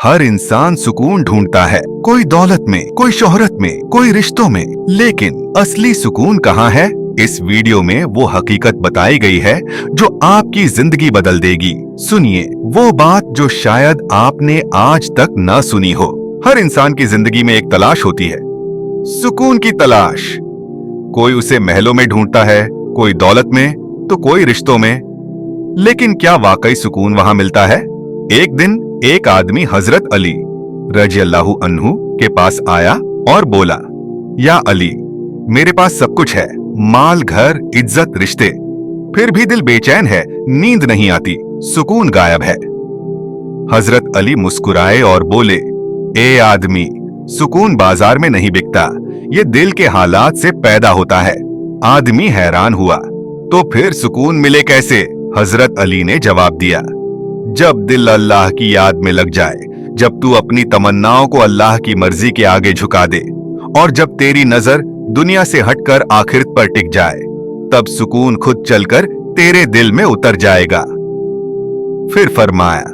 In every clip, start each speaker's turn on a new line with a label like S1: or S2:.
S1: हर इंसान सुकून ढूंढता है, कोई दौलत में, कोई शोहरत में, कोई रिश्तों में, लेकिन असली सुकून कहाँ है? इस वीडियो में वो हकीकत बताई गई है जो आपकी जिंदगी बदल देगी। सुनिए वो बात जो शायद आपने आज तक न सुनी हो। हर इंसान की जिंदगी में एक तलाश होती है, सुकून की तलाश। कोई उसे महलों में ढूंढता है, कोई दौलत में, तो कोई रिश्तों में। लेकिन क्या वाकई सुकून वहां मिलता है? एक दिन एक आदमी हजरत अली रज़ियल्लाहु अन्हु के पास आया और बोला, या अली, मेरे पास सब कुछ है, माल, घर, इज्जत, रिश्ते, फिर भी दिल बेचैन है, नींद नहीं आती, सुकून गायब है। हजरत अली मुस्कुराए और बोले, ए आदमी, सुकून बाजार में नहीं बिकता, ये दिल के हालात से पैदा होता है। आदमी हैरान हुआ, तो फिर सुकून मिले कैसे? हजरत अली ने जवाब दिया, जब दिल अल्लाह की याद में लग जाए, जब तू अपनी तमन्नाओं को अल्लाह की मर्जी के आगे झुका दे, और जब तेरी नजर दुनिया से हटकर आखिरत पर टिक जाए, तब सुकून खुद चलकर तेरे दिल में उतर जाएगा। फिर फरमाया,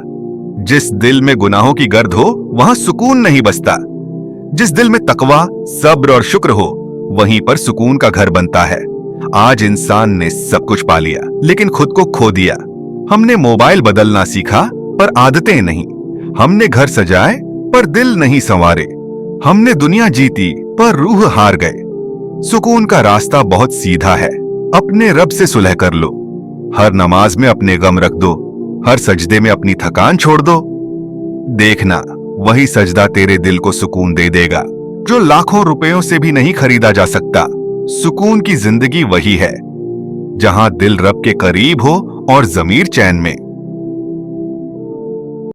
S1: जिस दिल में गुनाहों की गर्द हो वहां सुकून नहीं बसता। जिस दिल में तकवा, सब्र और शुक्र हो, वहीं पर सुकून का घर बनता है। आज इंसान ने सब कुछ पा लिया, लेकिन खुद को खो दिया। हमने मोबाइल बदलना सीखा, पर आदतें नहीं। हमने घर सजाए, पर दिल नहीं संवारे। हमने दुनिया जीती, पर रूह हार गए। सुकून का रास्ता बहुत सीधा है, अपने रब से सुलह कर लो। हर नमाज में अपने गम रख दो, हर सजदे में अपनी थकान छोड़ दो। देखना, वही सजदा तेरे दिल को सुकून दे देगा, जो लाखों रुपयों से भी नहीं खरीदा जा सकता। सुकून की जिंदगी वही है जहां दिल रब के करीब हो और जमीर चैन में।